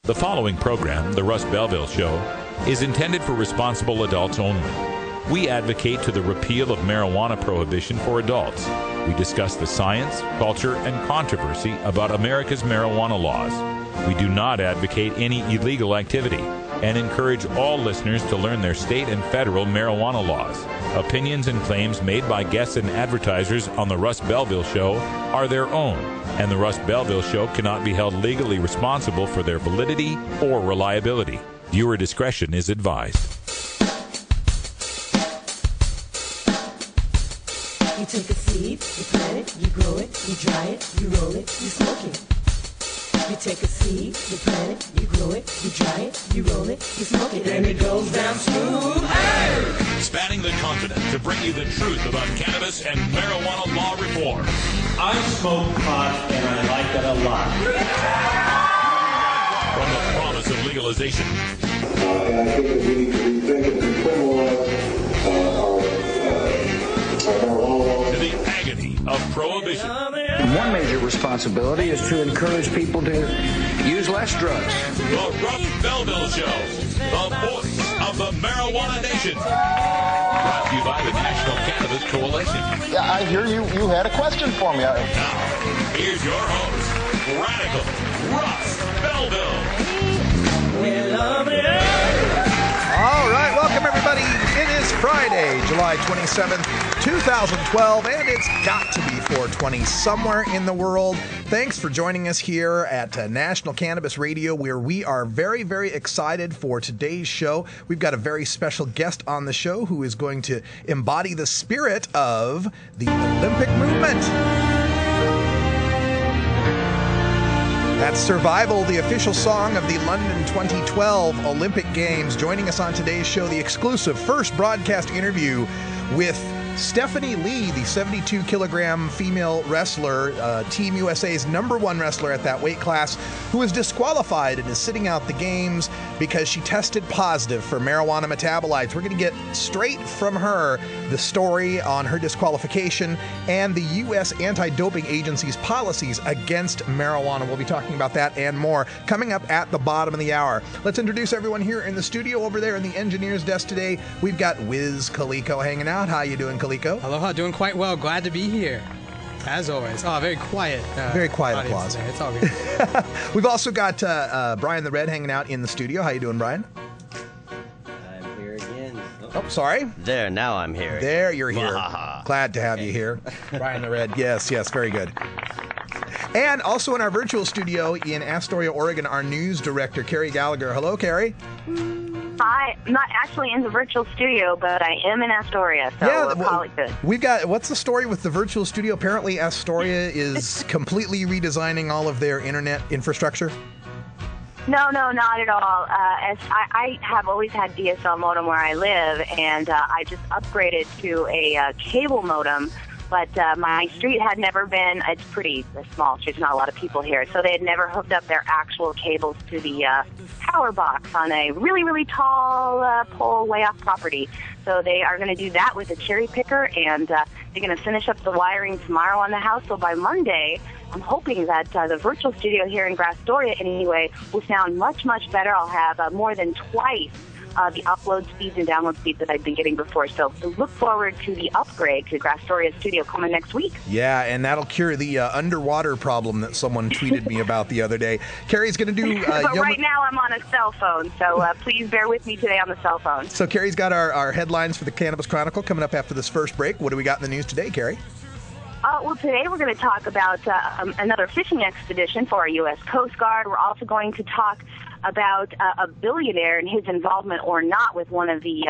The following program, The Russ Belville Show, is intended for responsible adults only. We advocate to the repeal of marijuana prohibition for adults. We discuss the science, culture, and controversy about America's marijuana laws. We do not advocate any illegal activity and encourage all listeners to learn their state and federal marijuana laws. Opinions and claims made by guests and advertisers on The Russ Belville Show are their own, and The Russ Belville Show cannot be held legally responsible for their validity or reliability. Viewer discretion is advised. You take a seed, you plant it, you grow it, you dry it, you roll it, you smoke it. You take a seed, you plant it, you grow it, you dry it, you roll it, you smoke it, and it goes down smooth. Hey! Spanning the continent to bring you the truth about cannabis and marijuana law reform. I smoke pot and I like it a lot. From the promise of legalization. And I think that we need to rethink and decriminalize our marijuana laws. To the agony of prohibition. One major responsibility is to encourage people to use less drugs. The Russ Belville Show, the voice of the marijuana nation. Brought to you by the National Cannabis Coalition. Yeah, I hear you had a question for me. Now, here's your host, Radical Russ Belville. All right, welcome everybody. It is Friday, July 27th, 2012, and it's got to be 420 somewhere in the world. Thanks for joining us here at National Cannabis Radio, where we are very, very excited for today's show. We've got a very special guest on the show who is going to embody the spirit of the Olympic movement. That's Survival, the official song of the London 2012 Olympic Games. Joining us on today's show, the exclusive first broadcast interview with Stephany Lee, the 72-kilogram female wrestler, Team USA's #1 wrestler at that weight class, who was disqualified and is sitting out the games because she tested positive for marijuana metabolites. We're going to get straight from her the story on her disqualification and the U.S. anti-doping agency's policies against marijuana. We'll be talking about that and more coming up at the bottom of the hour. Let's introduce everyone here in the studio. Over there in the engineer's desk today, we've got Wiz Kaliko hanging out. How you doing, Kaliko? Aloha, doing quite well. Glad to be here, as always. Oh, very quiet. Very quiet applause. Today. It's all good. We've also got Brian the Red hanging out in the studio. How you doing, Brian? I'm here again. Oh, sorry. There, now I'm here. There, you're here. Glad to have you here. Brian the Red. Yes, very good. And also in our virtual studio in Astoria, Oregon, our news director, Carrie Gallagher. Hello, Carrie. Hi, I'm not actually in the virtual studio, but I am in Astoria, so we'll call it good. We've got, what's the story with the virtual studio? Apparently Astoria is completely redesigning all of their internet infrastructure. No, not at all. As I have always had DSL modem where I live, and I just upgraded to a cable modem. But my street had never been, it's pretty small street, there's not a lot of people here, so they had never hooked up their actual cables to the power box on a really, really tall pole way off property. So they are going to do that with a cherry picker, and they're going to finish up the wiring tomorrow on the house. So by Monday, I'm hoping that the virtual studio here in Astoria, anyway, will sound much, much better. I'll have more than twice the upload speeds and download speeds that I've been getting before. So look forward to the upgrade to Astoria Studio coming next week. Yeah, and that'll cure the underwater problem that someone tweeted me about the other day. Carrie's going to do... but right now I'm on a cell phone, so please bear with me today on the cell phone. So Carrie's got our headlines for the Cannabis Chronicle coming up after this first break. What do we got in the news today, Carrie? Well, today we're going to talk about another fishing expedition for our U.S. Coast Guard. We're also going to talk about a billionaire and his involvement or not with one of the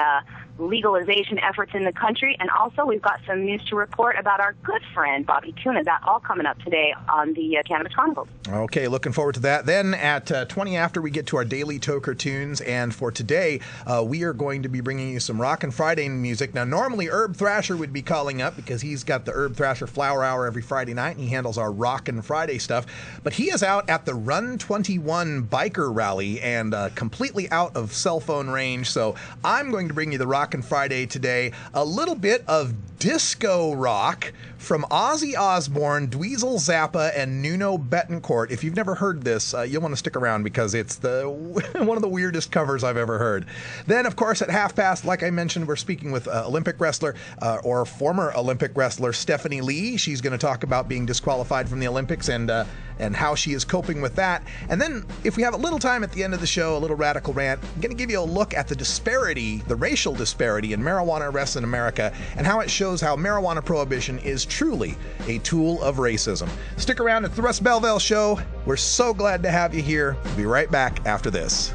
legalization efforts in the country. And also we've got some news to report about our good friend, Bobby Tuna. That all coming up today on the Cannabis Chronicles. Okay, looking forward to that. Then at 20 after, we get to our daily Toker Tunes. And for today, we are going to be bringing you some Rockin' Friday music. Now, normally Herb Thrasher would be calling up because he's got the Herb Thrasher Flower Hour every Friday night, and he handles our Rockin' Friday stuff. But he is out at the Run 21 biker rally and completely out of cell phone range. So I'm going to bring you the Rockin' Friday today. A little bit of disco rock From Ozzy Osbourne, Dweezil Zappa, and Nuno Betancourt. If you've never heard this, you'll want to stick around because it's one of the weirdest covers I've ever heard. Then, of course, at half past, like I mentioned, we're speaking with Olympic wrestler or former Olympic wrestler Stephany Lee. She's going to talk about being disqualified from the Olympics and how she is coping with that. And then, if we have a little time at the end of the show, a little radical rant, I'm going to give you a look at the disparity, the racial disparity in marijuana arrests in America and how it shows how marijuana prohibition is truly a tool of racism. Stick around. It's the Russ Belville Show. We're so glad to have you here. We'll be right back after this.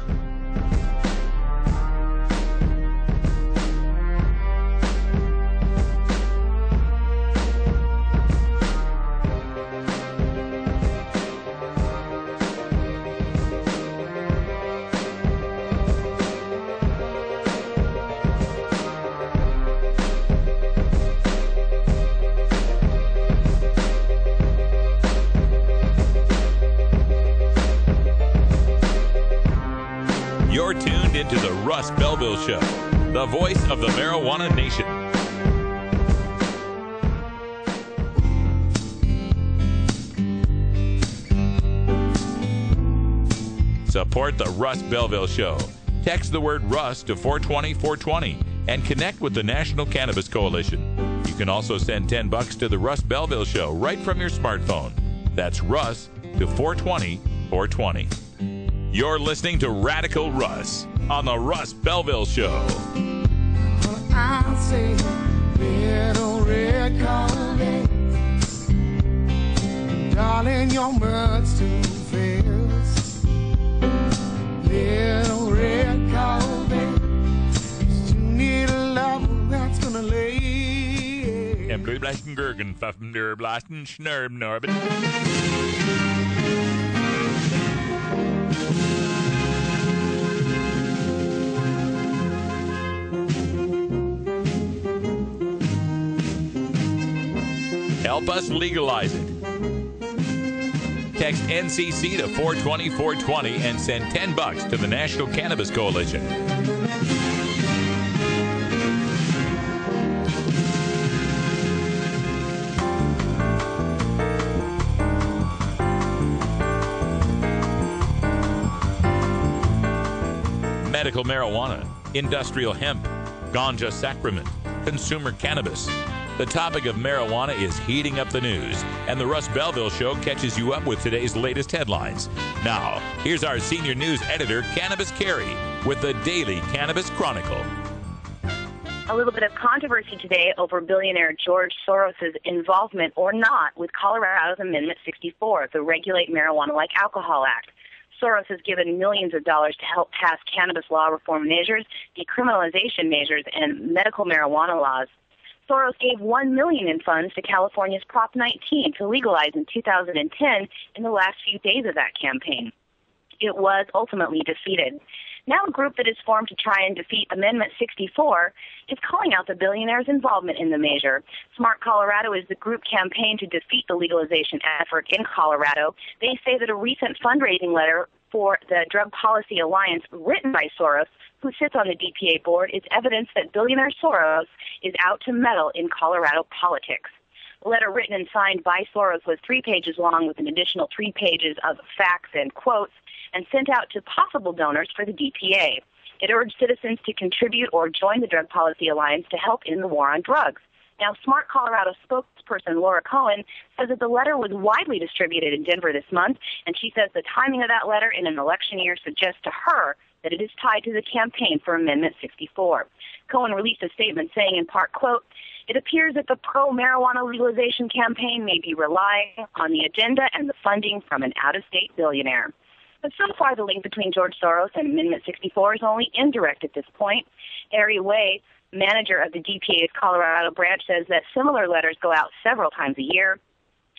You're tuned into the Russ Belville Show, the voice of the marijuana nation. Support the Russ Belville Show. Text the word Russ to 420-420 and connect with the National Cannabis Coalition. You can also send $10 to the Russ Belville Show right from your smartphone. That's Russ to 420-420. You're listening to Radical Russ on the Russ Belville Show. I'll say little red Corvette, darling, your mud's too fast. Little red Corvette, you need a lover that's gonna lay. And blue blasten Gergen, Pfaffen der Blasten Schnurb Norbit. Help us legalize it. Text NCC to 420-420 and send $10 to the National Cannabis Coalition. Medical marijuana, industrial hemp, ganja sacrament, consumer cannabis. The topic of marijuana is heating up the news, and the Russ Belville Show catches you up with today's latest headlines. Now, here's our senior news editor, Cannabis Carey, with the Daily Cannabis Chronicle. A little bit of controversy today over billionaire George Soros' involvement or not with Colorado's Amendment 64, the Regulate Marijuana Like Alcohol Act. Soros has given millions of dollars to help pass cannabis law reform measures, decriminalization measures, and medical marijuana laws. Soros gave $1 million in funds to California's Prop 19 to legalize in 2010 in the last few days of that campaign. It was ultimately defeated. Now a group that is formed to try and defeat Amendment 64 is calling out the billionaire's involvement in the measure. Smart Colorado is the group campaign to defeat the legalization effort in Colorado. They say that a recent fundraising letter for the Drug Policy Alliance written by Soros, who sits on the DPA board, is evidence that billionaire Soros is out to meddle in Colorado politics. The letter written and signed by Soros was 3 pages long with an additional 3 pages of facts and quotes and sent out to possible donors for the DPA. It urged citizens to contribute or join the Drug Policy Alliance to help in the war on drugs. Now, Smart Colorado spokesperson Laura Cohen says that the letter was widely distributed in Denver this month, and she says the timing of that letter in an election year suggests to her that it is tied to the campaign for Amendment 64. Cohen released a statement saying in part, quote, "It appears that the pro-marijuana legalization campaign may be relying on the agenda and the funding from an out-of-state billionaire." But so far, the link between George Soros and Amendment 64 is only indirect at this point. Ari Way, manager of the DPA's Colorado branch, says that similar letters go out several times a year.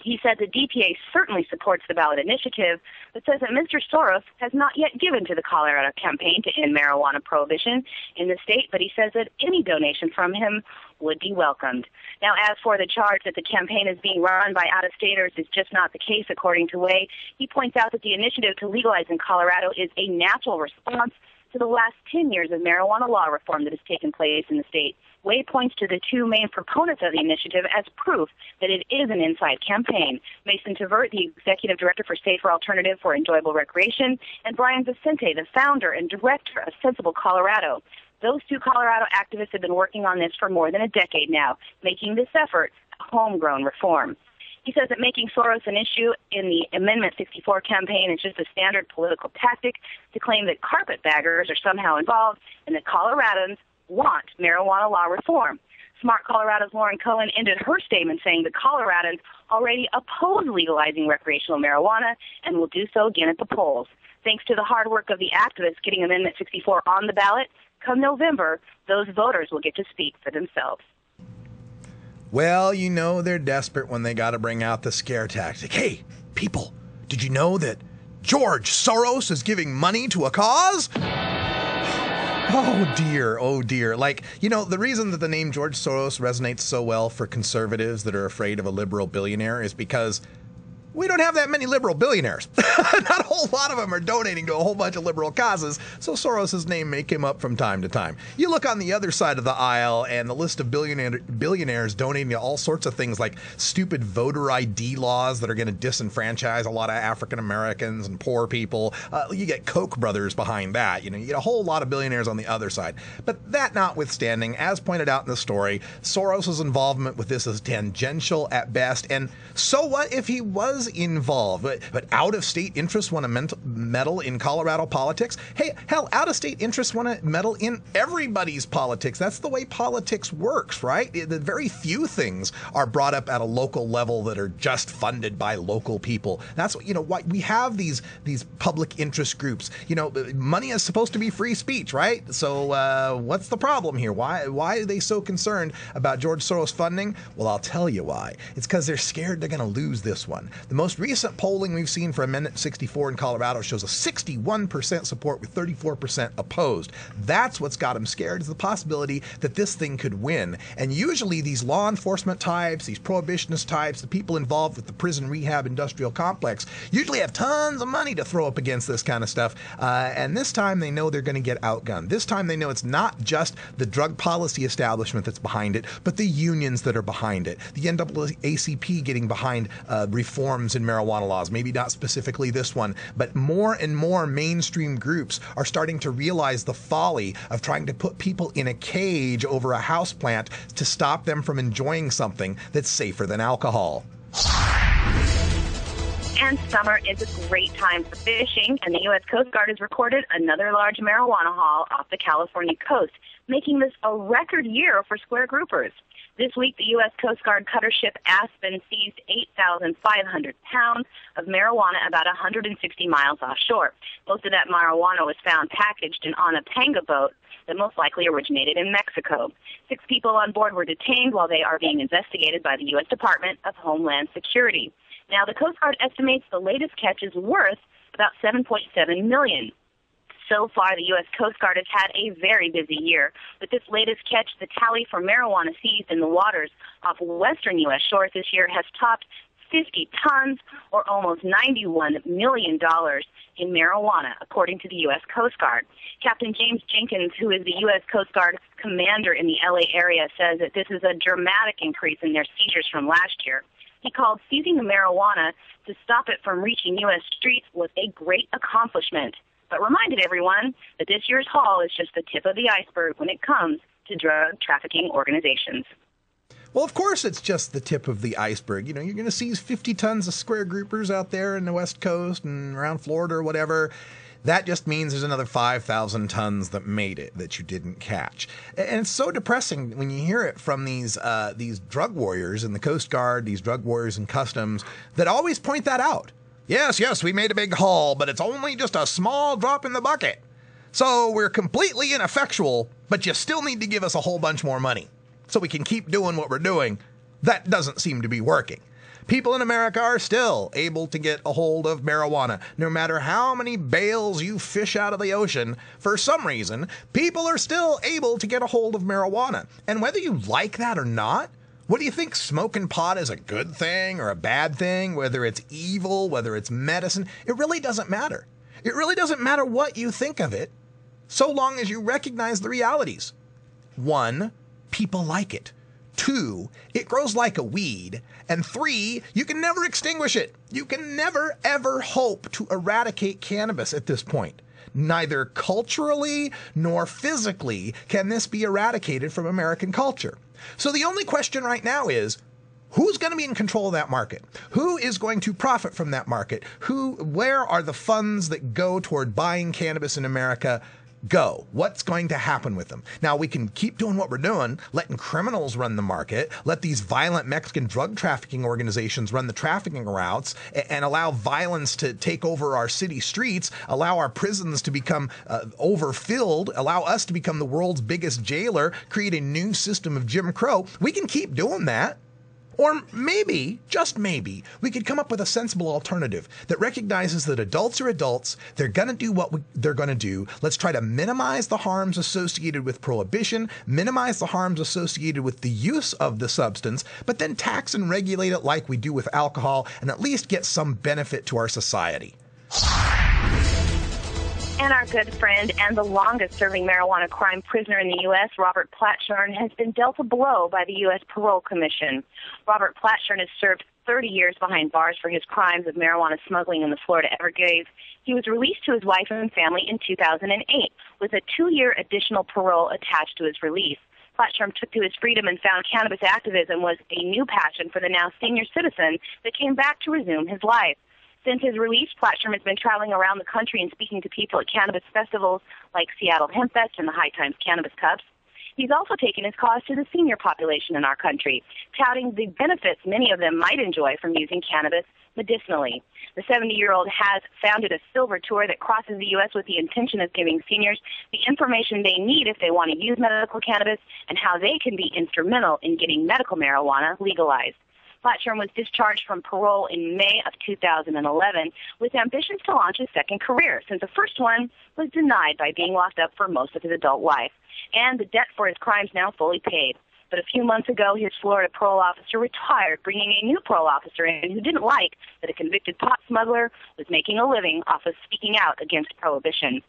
He said the DPA certainly supports the ballot initiative, but says that Mr. Soros has not yet given to the Colorado campaign to end marijuana prohibition in the state, but he says that any donation from him would be welcomed. Now, as for the charge that the campaign is being run by out-of-staters is just not the case, according to Way. He points out that the initiative to legalize in Colorado is a natural response to the last 10 years of marijuana law reform that has taken place in the state, Way points to the two main proponents of the initiative as proof that it is an inside campaign. Mason Tavert, the executive director for Safer Alternative for Enjoyable Recreation, and Brian Vicente, the founder and director of Sensible Colorado. Those two Colorado activists have been working on this for more than a decade now, making this effort a homegrown reform. He says that making Soros an issue in the Amendment 64 campaign is just a standard political tactic to claim that carpetbaggers are somehow involved and that Coloradans want marijuana law reform. Smart Colorado's Lauren Cohen ended her statement saying that Coloradans already oppose legalizing recreational marijuana and will do so again at the polls. Thanks to the hard work of the activists getting Amendment 64 on the ballot, come November, those voters will get to speak for themselves. Well, you know they're desperate when they got to bring out the scare tactic. Hey, people, did you know that George Soros is giving money to a cause? Oh, dear. Oh, dear. Like, you know, the reason that the name George Soros resonates so well for conservatives that are afraid of a liberal billionaire is because we don't have that many liberal billionaires. Not a whole lot of them are donating to a whole bunch of liberal causes, so Soros' name may come up from time to time. You look on the other side of the aisle, and the list of billionaires donating to all sorts of things like stupid voter ID laws that are going to disenfranchise a lot of African Americans and poor people. You get Koch brothers behind that. You know, you get a whole lot of billionaires on the other side. But that notwithstanding, as pointed out in the story, Soros' involvement with this is tangential at best. And so what if he was involved? But out-of-state interests want to meddle in Colorado politics? Hey, hell, out-of-state interests want to meddle in everybody's politics. That's the way politics works, right? The very few things are brought up at a local level that are just funded by local people. That's, you know, why we have these public interest groups. You know, money is supposed to be free speech, right? So what's the problem here? Why are they so concerned about George Soros funding? Well, I'll tell you why. It's because they're scared they're going to lose this one. The most recent polling we've seen for Amendment 64 in Colorado shows a 61% support with 34% opposed. That's what's got them scared, is the possibility that this thing could win. And usually these law enforcement types, these prohibitionist types, the people involved with the prison rehab industrial complex usually have tons of money to throw up against this kind of stuff. And this time they know they're going to get outgunned. This time they know it's not just the drug policy establishment that's behind it, but the unions that are behind it. The NAACP getting behind reforms in marijuana laws, maybe not specifically this one, but more and more mainstream groups are starting to realize the folly of trying to put people in a cage over a houseplant to stop them from enjoying something that's safer than alcohol. And summer is a great time for fishing, and the U.S. Coast Guard has recorded another large marijuana haul off the California coast, making this a record year for square groupers. This week, the U.S. Coast Guard cutter ship Aspen seized 8,500 pounds of marijuana about 160 miles offshore. Most of that marijuana was found packaged on a panga boat that most likely originated in Mexico. 6 people on board were detained while they are being investigated by the U.S. Department of Homeland Security. Now, the Coast Guard estimates the latest catch is worth about $7.7 million. So far, the U.S. Coast Guard has had a very busy year. With this latest catch, the tally for marijuana seized in the waters off western U.S. shores this year has topped 50 tons, or almost $91 million in marijuana, according to the U.S. Coast Guard. Captain James Jenkins, who is the U.S. Coast Guard commander in the L.A. area, says that this is a dramatic increase in their seizures from last year. He called seizing the marijuana to stop it from reaching U.S. streets was a great accomplishment, but reminded everyone that this year's haul is just the tip of the iceberg when it comes to drug trafficking organizations. Well, of course, it's just the tip of the iceberg. You know, you're going to seize 50 tons of square groupers out there in the West Coast and around Florida or whatever. That just means there's another 5,000 tons that made it that you didn't catch. And it's so depressing when you hear it from these drug warriors in the Coast Guard, these drug warriors in Customs, that always point that out. Yes, we made a big haul, but it's only just a small drop in the bucket. So we're completely ineffectual, but you still need to give us a whole bunch more money so we can keep doing what we're doing. That doesn't seem to be working. People in America are still able to get a hold of marijuana. No matter how many bales you fish out of the ocean, for some reason, people are still able to get a hold of marijuana. And whether you like that or not, what do you think? Smoking pot is a good thing or a bad thing? Whether it's evil, whether it's medicine, it really doesn't matter. It really doesn't matter what you think of it. so long as you recognize the realities. 1, people like it. 2, it grows like a weed. And 3, you can never extinguish it. You can never, ever hope to eradicate cannabis at this point. Neither culturally nor physically can this be eradicated from American culture. So the only question right now is, who's going to be in control of that market? Who is going to profit from that market? Where are the funds that go toward buying cannabis in America go? What's going to happen with them? Now, we can keep doing what we're doing, letting criminals run the market, let these violent Mexican drug trafficking organizations run the trafficking routes, and allow violence to take over our city streets, allow our prisons to become overfilled, allow us to become the world's biggest jailer, create a new system of Jim Crow. We can keep doing that. Or maybe, just maybe, we could come up with a sensible alternative that recognizes that adults are adults, they're going to do what they're going to do. Let's try to minimize the harms associated with prohibition, minimize the harms associated with the use of the substance, but then tax and regulate it like we do with alcohol and at least get some benefit to our society. And our good friend and the longest-serving marijuana crime prisoner in the U.S., Robert Platshorn, has been dealt a blow by the U.S. Parole Commission. Robert Platshorn has served 30 years behind bars for his crimes of marijuana smuggling in the Florida Everglades. He was released to his wife and family in 2008 with a 2-year additional parole attached to his release. Platshorn took to his freedom and found cannabis activism was a new passion for the now senior citizen that came back to resume his life. Since his release, Platshorn has been traveling around the country and speaking to people at cannabis festivals like Seattle Hemp Fest and the High Times Cannabis Cups. He's also taken his cause to the senior population in our country, touting the benefits many of them might enjoy from using cannabis medicinally. The 70-year-old has founded a silver tour that crosses the U.S. with the intention of giving seniors the information they need if they want to use medical cannabis and how they can be instrumental in getting medical marijuana legalized. Platshorn was discharged from parole in May of 2011 with ambitions to launch a second career, since the first one was denied by being locked up for most of his adult life, and the debt for his crimes now fully paid. But a few months ago, his Florida parole officer retired, bringing a new parole officer in who didn't like that a convicted pot smuggler was making a living off of speaking out against prohibition.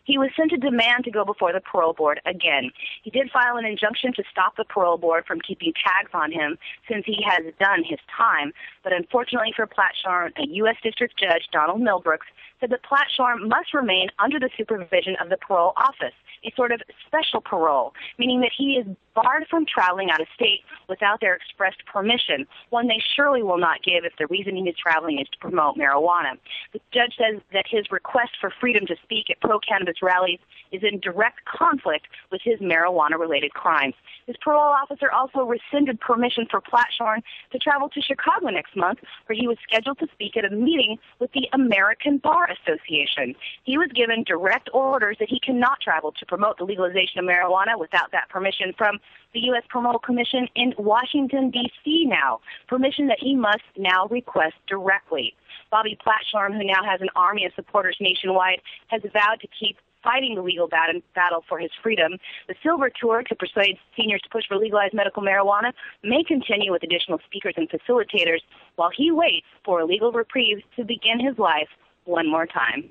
He was sent to demand to go before the parole board again. He did file an injunction to stop the parole board from keeping tags on him since he has done his time. But unfortunately for Platshorn, a U.S. District Judge, Donald Milbrooks, said that Platshorn must remain under the supervision of the parole office, a sort of special parole, meaning that he is barred from traveling out of state without their expressed permission, one they surely will not give if the reason he is traveling is to promote marijuana. The judge says that his request for freedom to speak at pro-cannabis rallies is in direct conflict with his marijuana-related crimes. His parole officer also rescinded permission for Platshorn to travel to Chicago next month, where he was scheduled to speak at a meeting with the American Bar Association. He was given direct orders that he cannot travel to promote the legalization of marijuana without that permission from the U.S. Parole Commission in Washington, D.C. now, permission that he must now request directly. Bobby Platshorn, who now has an army of supporters nationwide, has vowed to keep fighting the legal battle for his freedom. The Silver Tour, to persuade seniors to push for legalized medical marijuana, may continue with additional speakers and facilitators while he waits for a legal reprieve to begin his life one more time.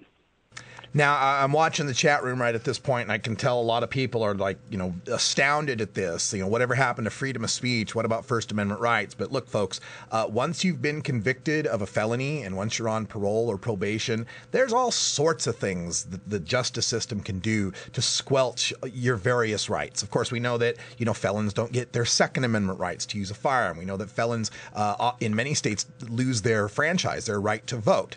Now, I'm watching the chat room right at this point, and I can tell a lot of people are like, astounded at this. Whatever happened to freedom of speech? What about First Amendment rights? But look, folks, once you've been convicted of a felony and once you're on parole or probation, there's all sorts of things that the justice system can do to squelch your various rights. Of course, we know that, felons don't get their Second Amendment rights to use a firearm. We know that felons in many states lose their franchise, their right to vote.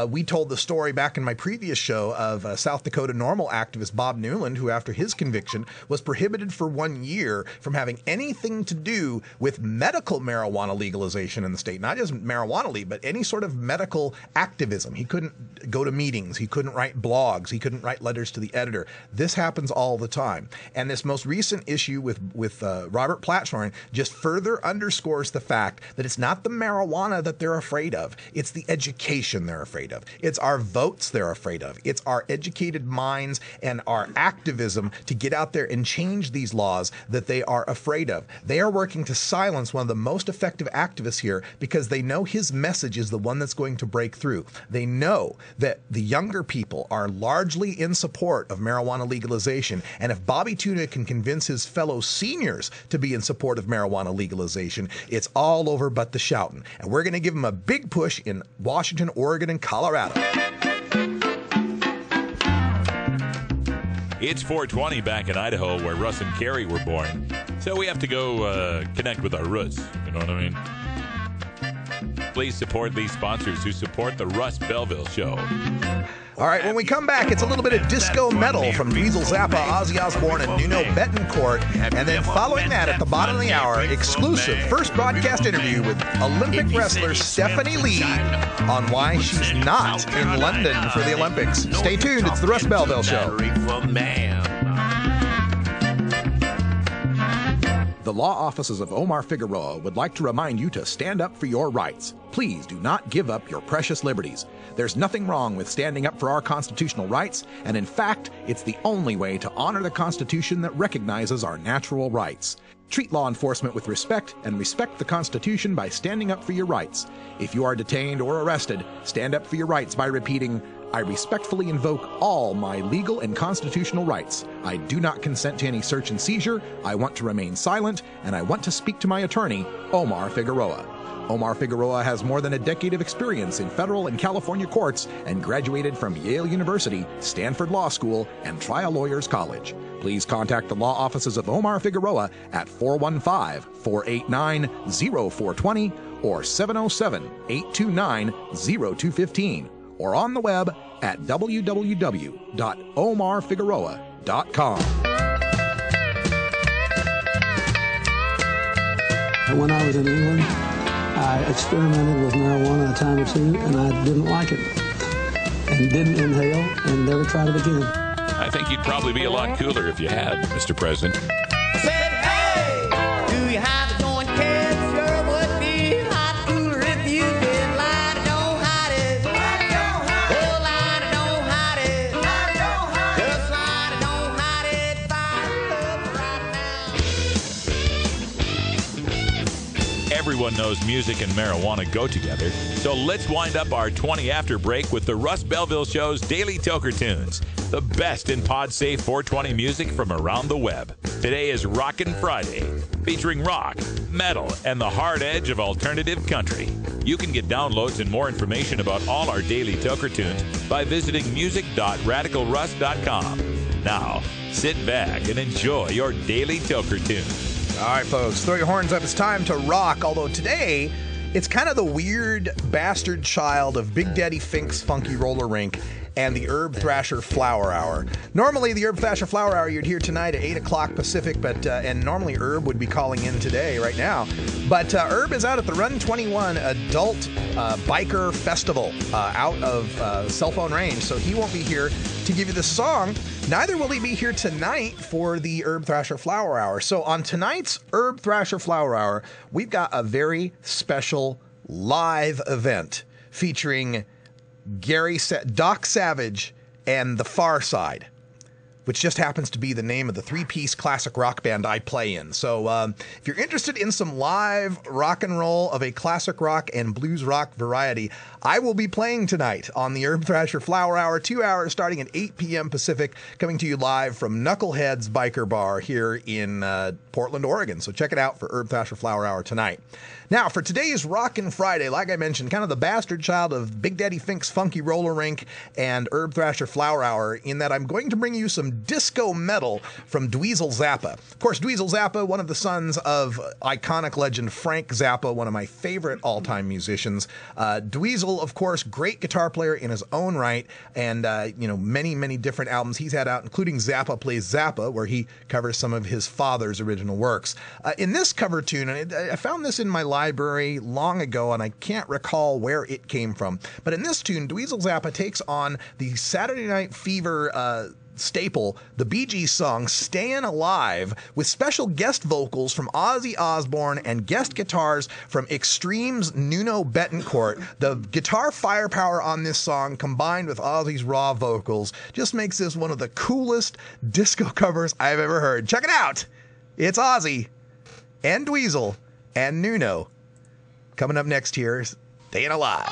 We told the story back in my previous show of South Dakota NORML activist Bob Newland, who after his conviction was prohibited for 1 year from having anything to do with medical marijuana legalization in the state. Not just marijuana, but any sort of medical activism. He couldn't go to meetings. He couldn't write blogs. He couldn't write letters to the editor. This happens all the time. And this most recent issue with Robert Platshorn just further underscores the fact that it's not the marijuana that they're afraid of. It's the education they're afraid of. It's our votes they're afraid of. It's our educated minds and our activism to get out there and change these laws that they are afraid of. They are working to silence one of the most effective activists here because they know his message is the one that's going to break through. They know that the younger people are largely in support of marijuana legalization, and if Bobby Tuna can convince his fellow seniors to be in support of marijuana legalization, it's all over but the shouting. And we're going to give him a big push in Washington, Oregon, and Colorado. It's 420 back in Idaho, where Russ and Carrie were born. So we have to go connect with our roots. You know what I mean? Please support these sponsors who support the Russ Belville Show. All right, when we come back, it's a little bit of disco metal from Dweezil Zappa, Ozzy Osbourne, and Nuno Betancourt. And then following that, at the bottom of the hour, exclusive first broadcast interview with Olympic wrestler Stephany Lee on why she's not in London for the Olympics. Stay tuned. It's the Russ Belville Show. The law offices of Omar Figueroa would like to remind you to stand up for your rights. Please do not give up your precious liberties. There's nothing wrong with standing up for our constitutional rights, and in fact, it's the only way to honor the Constitution that recognizes our natural rights. Treat law enforcement with respect and respect the Constitution by standing up for your rights. If you are detained or arrested, stand up for your rights by repeating, "I respectfully invoke all my legal and constitutional rights. I do not consent to any search and seizure. I want to remain silent, and I want to speak to my attorney, Omar Figueroa." Omar Figueroa has more than a decade of experience in federal and California courts and graduated from Yale University, Stanford Law School, and Trial Lawyers College. Please contact the law offices of Omar Figueroa at 415-489-0420 or 707-829-0215. or on the web at www.omarfigueroa.com. When I was in England, I experimented with marijuana a time or two, and I didn't like it, and didn't inhale, and never tried it again. I think you'd probably be a lot cooler if you had, Mr. President. Said, hey, do you have a joint, kid? Sure would be a lot cooler if you did. Lie, don't hide it. Oh, lie, don't hide it. Just lie, don't hide it. Fire up right now. Everyone knows music and marijuana go together, so let's wind up our 20 after break with the Russ Belville Show's Daily Toker Tunes, the best in pod-safe 420 music from around the web. Today is Rockin' Friday, featuring rock, metal, and the hard edge of alternative country. You can get downloads and more information about all our Daily Toker Tunes by visiting music.radicalruss.com. Now, sit back and enjoy your Daily Toker Tunes. All right, folks, throw your horns up. It's time to rock, although today it's kind of the weird bastard child of Big Daddy Fink's Funky Roller Rink and the Herb Thrasher Flower Hour. Normally, the Herb Thrasher Flower Hour you'd hear tonight at 8 o'clock Pacific, but and normally Herb would be calling in today, right now. But Herb is out at the Run 21 Adult Biker Festival out of cell phone range, so he won't be here to give you the song. Neither will he be here tonight for the Herb Thrasher Flower Hour. So on tonight's Herb Thrasher Flower Hour, we've got a very special live event featuring Doc Savage and The Far Side, which just happens to be the name of the three-piece classic rock band I play in. So if you're interested in some live rock and roll of a classic rock and blues rock variety, I will be playing tonight on the Herb Thrasher Flower Hour, 2 hours starting at 8 p.m. Pacific, coming to you live from Knucklehead's Biker Bar here in Portland, Oregon. So check it out for Herb Thrasher Flower Hour tonight. Now, for today's Rockin' Friday, like I mentioned, kind of the bastard child of Big Daddy Fink's Funky Roller Rink and Herb Thrasher Flower Hour, in that I'm going to bring you some disco metal from Dweezil Zappa. Of course, Dweezil Zappa, one of the sons of iconic legend Frank Zappa, one of my favorite all-time musicians. Dweezil, of course, great guitar player in his own right, and many, many different albums he's had out, including Zappa Plays Zappa, where he covers some of his father's original works. In this cover tune, and I found this in my library long ago, and I can't recall where it came from, but in this tune, Dweezil Zappa takes on the Saturday Night Fever staple, the Bee Gees song Stayin' Alive, with special guest vocals from Ozzy Osbourne and guest guitars from Extreme's Nuno Betancourt. The guitar firepower on this song, combined with Ozzy's raw vocals, just makes this one of the coolest disco covers I've ever heard. Check it out! It's Ozzy and Dweezil and Nuno. Coming up next here, Stayin' Alive.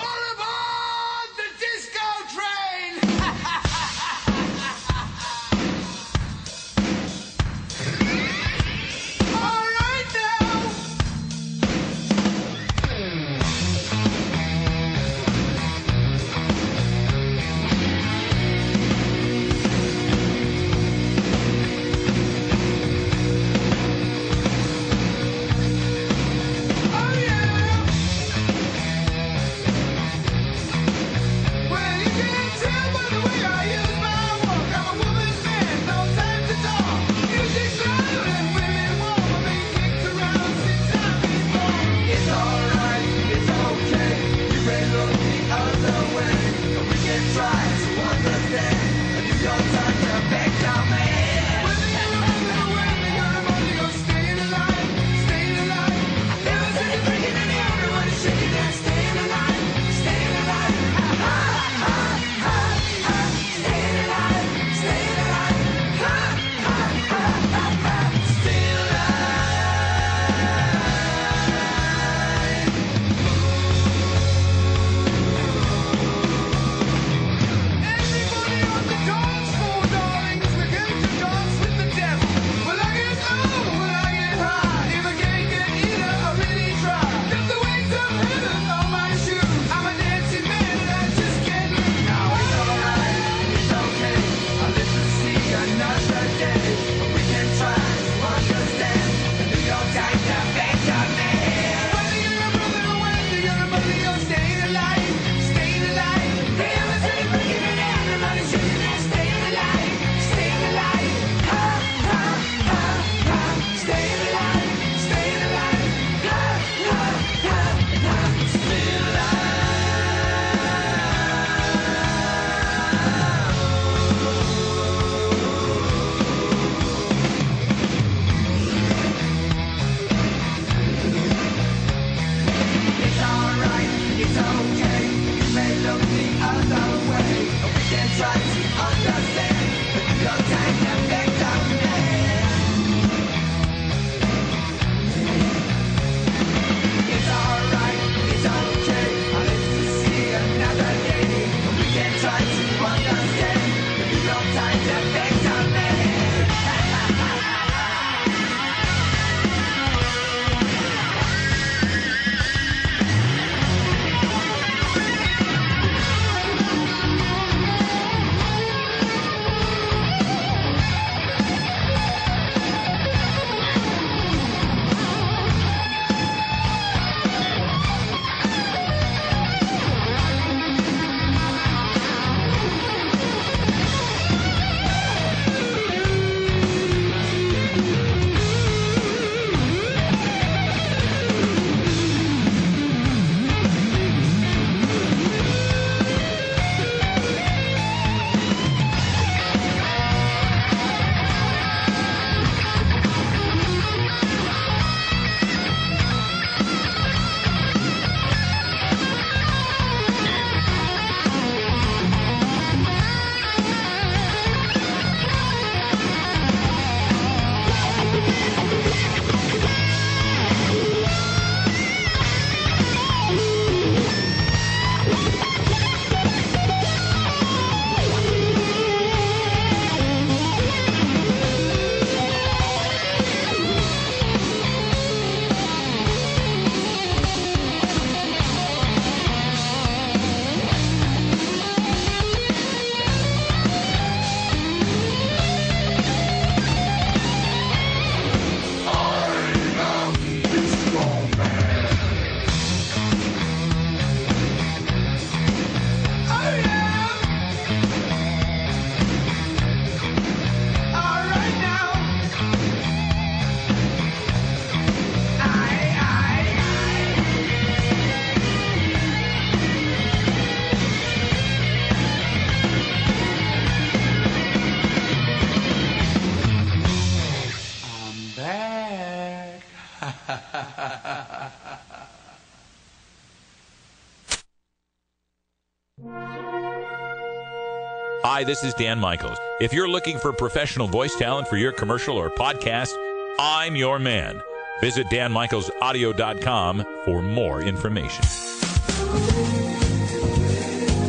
Hi, this is Dan Michaels. If you're looking for professional voice talent for your commercial or podcast, I'm your man. Visit danmichaelsaudio.com for more information.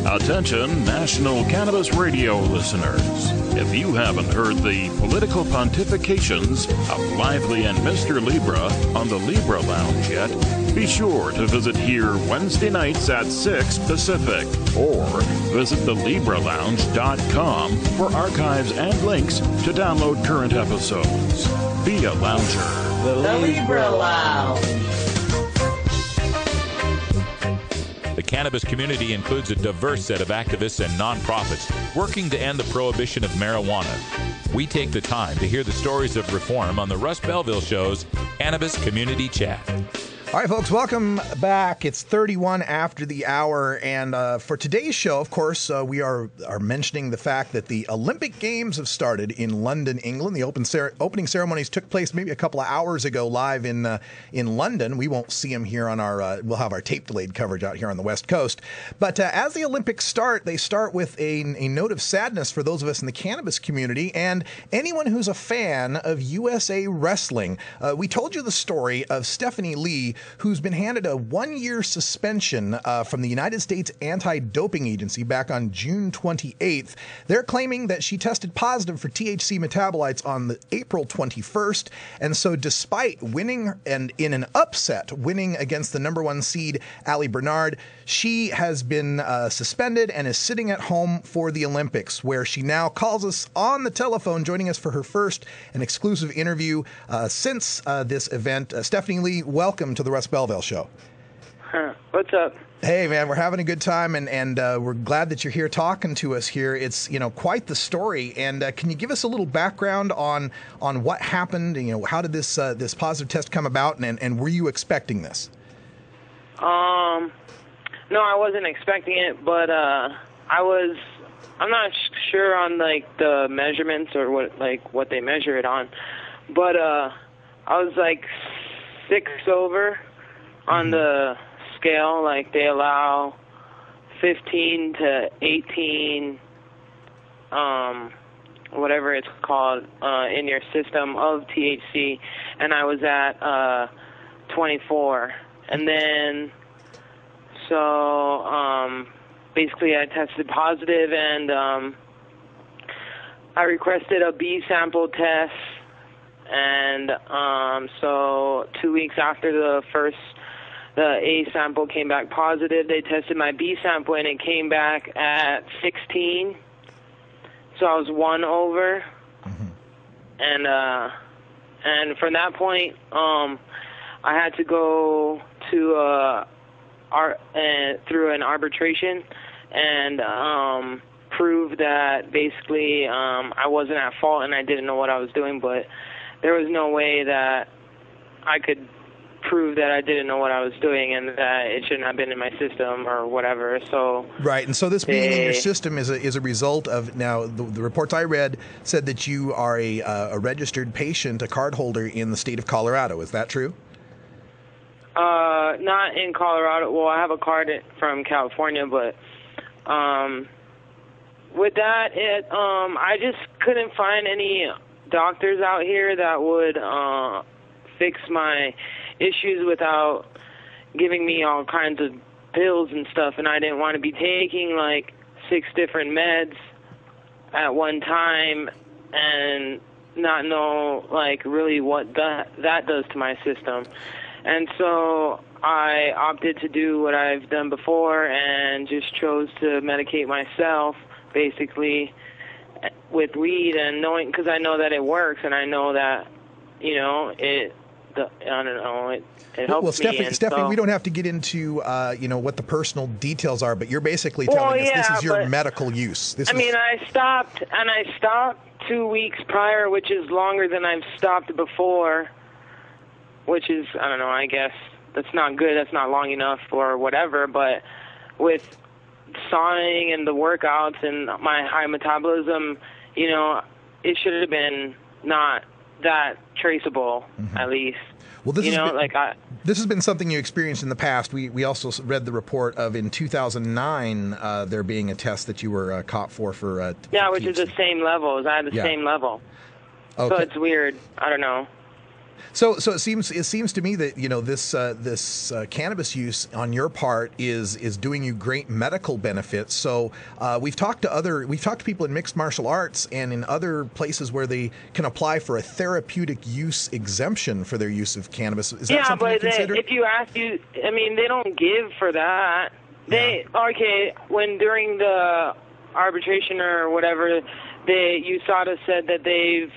Attention, National Cannabis Radio listeners. If you haven't heard the political pontifications of Lively and Mr. Libra on the Libra Lounge yet, be sure to visit here Wednesday nights at 6 Pacific or visit thelibralounge.com for archives and links to download current episodes. Be a lounger. The Libra Lounge. The cannabis community includes a diverse set of activists and nonprofits working to end the prohibition of marijuana. We take the time to hear the stories of reform on the Russ Belville Show's Cannabis Community Chat. All right, folks, welcome back. It's 31 after the hour, and for today's show, of course, we are mentioning the fact that the Olympic Games have started in London, England. The opening ceremonies took place maybe a couple of hours ago live in London. We won't see them here on our, we'll have our tape-delayed coverage out here on the West Coast. But as the Olympics start, they start with a note of sadness for those of us in the cannabis community and anyone who's a fan of USA Wrestling. We told you the story of Stephany Lee, who's been handed a 1-year suspension from the United States Anti-Doping Agency back on June 28th. They're claiming that she tested positive for THC metabolites on April 21st. And so despite winning and in an upset, winning against the number 1 seed, Ali Bernard, she has been suspended and is sitting at home for the Olympics, where she now calls us on the telephone, joining us for her first and exclusive interview since this event. Stephany Lee, welcome to the Russ Belville Show. What's up? Hey, man, we're having a good time, and we're glad that you're here talking to us here. It's, quite the story. And can you give us a little background on what happened? How did this positive test come about, and were you expecting this? No, I wasn't expecting it, but I'm not sure on the measurements or what they measure it on, but I was 6 over on the scale. They allow 15 to 18, whatever it's called, in your system of THC, and I was at 24. And then, so basically I tested positive, and I requested a B sample test. And so 2 weeks after the A sample came back positive, they tested my B sample, and it came back at 16. So I was 1 over. And from that point, I had to go to through an arbitration and prove that basically I wasn't at fault and I didn't know what I was doing, but there was no way that I could prove that I didn't know what I was doing and that it shouldn't have been in my system or whatever. So right, and so this being in your system is a result of, now the reports I read said that you are a registered patient, a card holder in the state of Colorado. Is that true? Not in Colorado. Well, I have a card from California, but with that, I just couldn't find any doctors out here that would fix my issues without giving me all kinds of pills and stuff, and I didn't want to be taking 6 different meds at one time and not know really what that does to my system. And so I opted to do what I've done before and just chose to medicate myself basically with weed, and knowing, because I know that it works, and I know that it helps me. Well, Stephany, we don't have to get into what the personal details are, but you're basically telling us this is your medical use. I stopped 2 weeks prior, which is longer than I've stopped before, which is, I don't know, I guess that's not good, that's not long enough or whatever, but with sawing and the workouts and my high metabolism, it should have been not that traceable, at least. Well, This has been something you experienced in the past. We also read the report of in 2009 there being a test that you were caught for yeah, which is the same levels. I had the same level. Okay. So it's weird. I don't know. So it seems to me that this cannabis use on your part is doing you great medical benefits. So we've talked to people in mixed martial arts and in other places where they can apply for a therapeutic use exemption for their use of cannabis. Is that something you consider? If you ask I mean, they don't give for that. When during the arbitration or whatever, USADA said that they've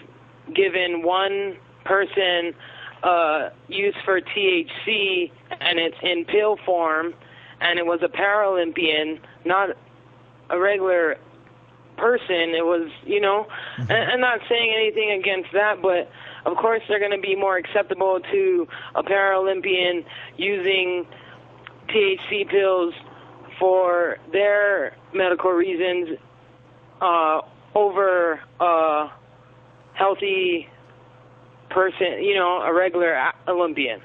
given one person use for THC, and it's in pill form, and it was a Paralympian, not a regular person. It was, I'm not saying anything against that, but of course they're going to be more acceptable to a Paralympian using THC pills for their medical reasons over a healthy person, a regular Olympian.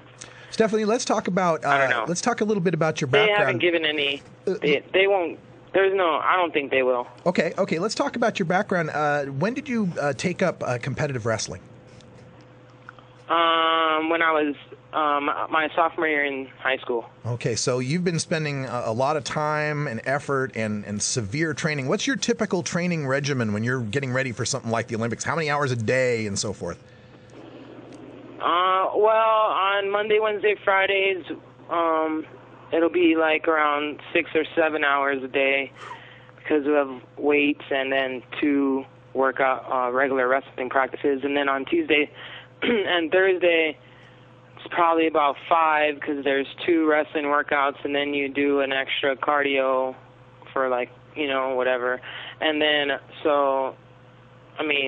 Stephany, let's talk about. I don't know. Let's talk a little bit about your background. They haven't given any. They won't. I don't think they will. Okay. Let's talk about your background. When did you take up competitive wrestling? When I was my sophomore year in high school. Okay, so you've been spending a lot of time and effort and severe training. What's your typical training regimen when you're getting ready for something like the Olympics? How many hours a day and so forth? Well, on Monday, Wednesday, Fridays, it'll be like around 6 or 7 hours a day because we have weights and then 2 workout regular wrestling practices. And then on Tuesday and Thursday, it's probably about 5 because there's 2 wrestling workouts, and then you do an extra cardio for whatever. And then,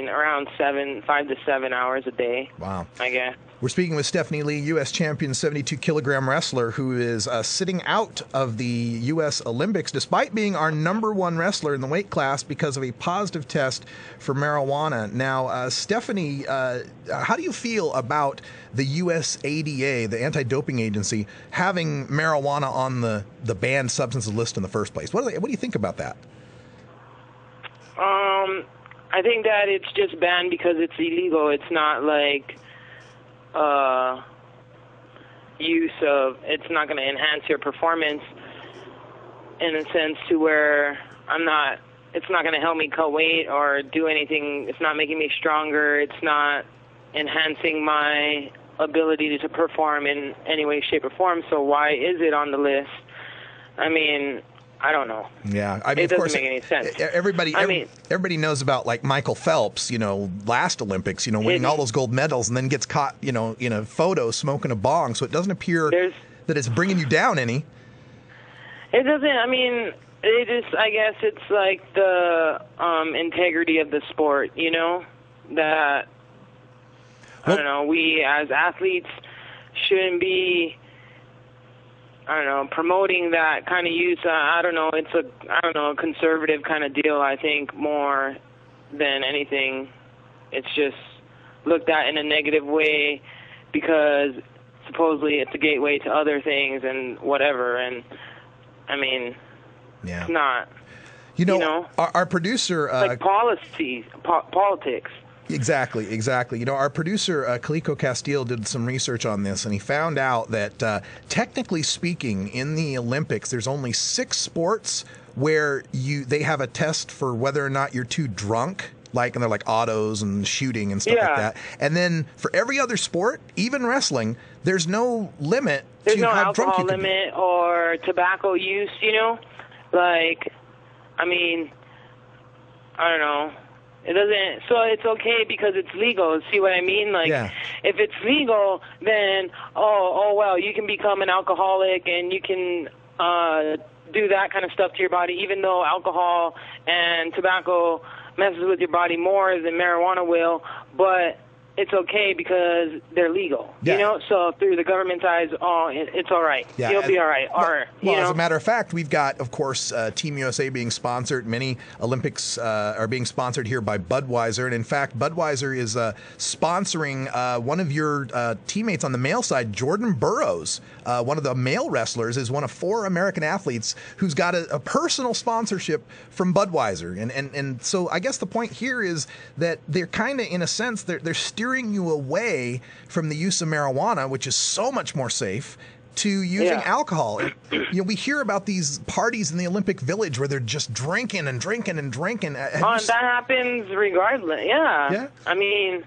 around 5 to 7 hours a day. Wow. I guess. We're speaking with Stephany Lee, U.S. champion 72-kilogram wrestler, who is sitting out of the U.S. Olympics despite being our #1 wrestler in the weight class because of a positive test for marijuana. Now, Stephany, how do you feel about the U.S. ADA, the anti-doping agency, having marijuana on the banned substances list in the first place? What do you think about that? I think that it's just banned because it's illegal. It's not like it's not going to enhance your performance in a sense to where it's not going to help me cut weight or do anything. It's not making me stronger. It's not enhancing my ability to perform in any way, shape, or form. So why is it on the list? I don't know. Yeah, it doesn't make any sense. Everybody knows about like Michael Phelps, last Olympics, winning all those gold medals, and then gets caught, in a photo smoking a bong. So it doesn't appear that it's bringing you down any. It doesn't. I guess it's like the integrity of the sport. That I don't know. We as athletes shouldn't be. Promoting that kind of use. It's a conservative kind of deal, I think, more than anything. It's just looked at in a negative way because supposedly it's a gateway to other things and whatever. And, it's not. Our producer... like politics. Exactly. Our producer, Calico Castile, did some research on this, and he found out that technically speaking, in the Olympics, there's only 6 sports where they have a test for whether or not you're too drunk, and they're like autos and shooting and stuff like that. And then for every other sport, even wrestling, there's no limit to how drunk you can be. There's no alcohol limit or tobacco use, I don't know. It doesn't, so it's okay because it's legal. See what I mean? If it's legal, then, well, you can become an alcoholic and you can do that kind of stuff to your body, even though alcohol and tobacco messes with your body more than marijuana will. But it's okay because they're legal. Yeah. You know, so through the government's eyes, it's all right. Yeah, You'll be all right. Well, as a matter of fact, we've got, of course, Team USA being sponsored. Many Olympics are being sponsored here by Budweiser. And in fact, Budweiser is sponsoring one of your teammates on the male side, Jordan Burroughs. One of the male wrestlers is one of 4 American athletes who's got a personal sponsorship from Budweiser. And so I guess the point here is that they're kind of, in a sense, they're steering you away from the use of marijuana, which is so much more safe, to using alcohol. And, we hear about these parties in the Olympic Village where they're just drinking and drinking and drinking. That happens regardless. Yeah. I mean,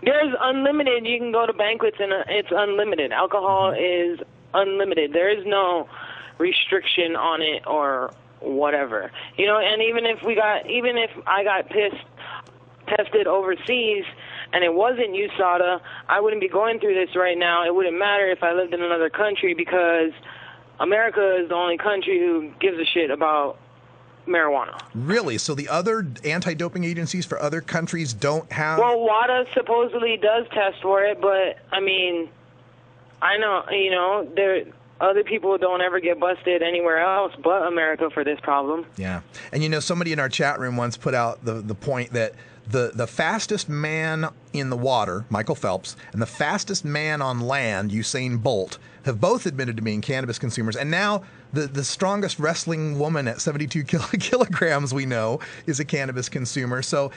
there's unlimited. You can go to banquets and it's unlimited. Alcohol is unlimited. There is no restriction on it or whatever. And even if I got tested overseas and it wasn't USADA, I wouldn't be going through this right now. It wouldn't matter if I lived in another country because America is the only country who gives a shit about marijuana. Really? So the other anti-doping agencies for other countries don't have... Well, WADA supposedly does test for it, but, I mean, I know, other people don't ever get busted anywhere else but America for this problem. Yeah. And, somebody in our chat room once put out the point that the fastest man in the water, Michael Phelps, and the fastest man on land, Usain Bolt, have both admitted to being cannabis consumers. And now the strongest wrestling woman at 72 kilograms we know is a cannabis consumer. So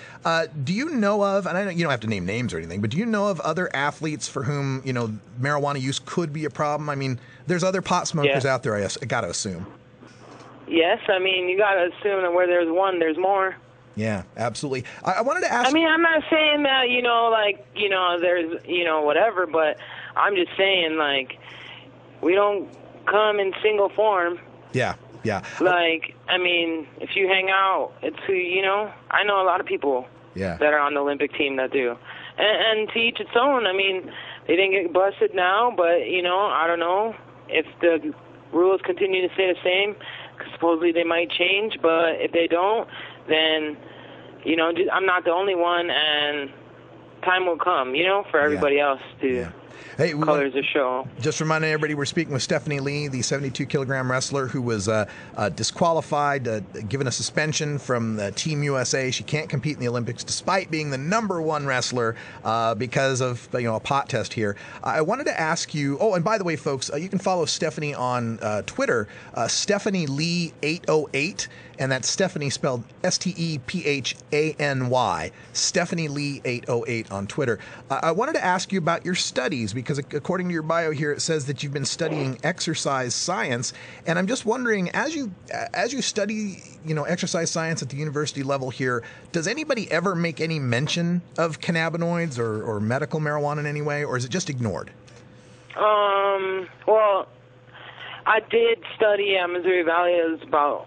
do you know of, and I know you don't have to name names or anything, but do you know of other athletes for whom, marijuana use could be a problem? I mean, there's other pot smokers out there, I got to assume. Yes, I mean, you got to assume that where there's one, there's more. Yeah, absolutely. I wanted to ask... I mean, I'm not saying that, there's, whatever, but I'm just saying, we don't come in single form. Yeah. I mean, if you hang out, it's who, I know a lot of people that are on the Olympic team that do. And to each its own. I mean, they didn't get busted now, but, I don't know if the rules continue to stay the same. Supposedly they might change, but if they don't, then, I'm not the only one, and time will come, for everybody else to color the show. Just reminding everybody, we're speaking with Stephany Lee, the 72-kilogram wrestler who was disqualified, given a suspension from Team USA. She can't compete in the Olympics despite being the #1 wrestler because of a pot test here. I wanted to ask you, and by the way, folks, you can follow Stephany on Twitter, Stephany Lee 808. And that's Stephany spelled Stephany, Stephany Lee 808 on Twitter. I wanted to ask you about your studies because according to your bio here, it says that you've been studying exercise science. And I'm just wondering, as you study, exercise science at the university level here, does anybody ever make any mention of cannabinoids or medical marijuana in any way, or is it just ignored? Well, I did study at Missouri Valley. It was about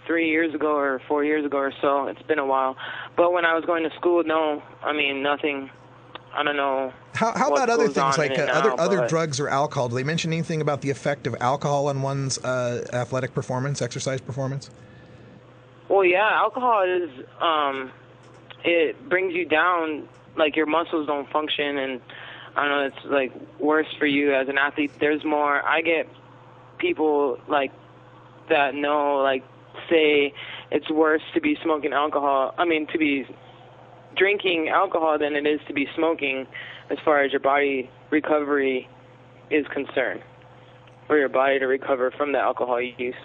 3 years ago or 4 years ago or so. It's been a while. But when I was going to school, no. I mean, nothing. I don't know. How about other things like other drugs or alcohol? Do they mention anything about the effect of alcohol on one's athletic performance, exercise performance? Well, yeah, alcohol is, it brings you down, your muscles don't function, and I don't know, it's worse for you as an athlete. There's more, I get people that know, say it's worse to be smoking alcohol, to be drinking alcohol than it is to be smoking as far as your body recovery is concerned, for your body to recover from the alcohol use.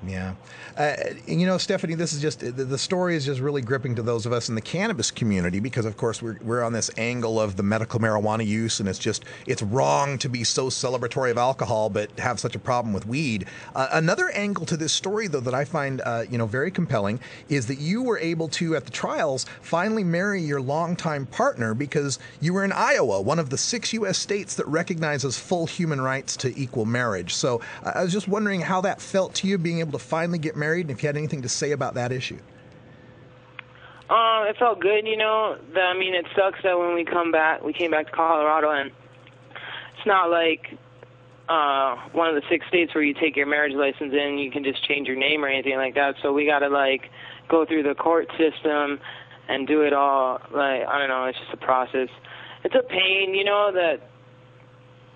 Yeah. Stephany, this is just, the story is just really gripping to those of us in the cannabis community because, of course, we're on this angle of the medical marijuana use, and it's wrong to be so celebratory of alcohol but have such a problem with weed. Another angle to this story, though, that I find, very compelling is that you were able to, at the trials, finally marry your longtime partner because you were in Iowa, one of the 6 U.S. states that recognizes full human rights to equal marriage. So I was just wondering how that felt to you, being able to finally get married, and if you had anything to say about that issue. It felt good, it sucks that when we came back to Colorado, and it's not like one of the 6 states where you take your marriage license in, you can just change your name or anything like that. So we got to go through the court system and do it all. Like, I don't know, it's just a process. It's a pain, you know, that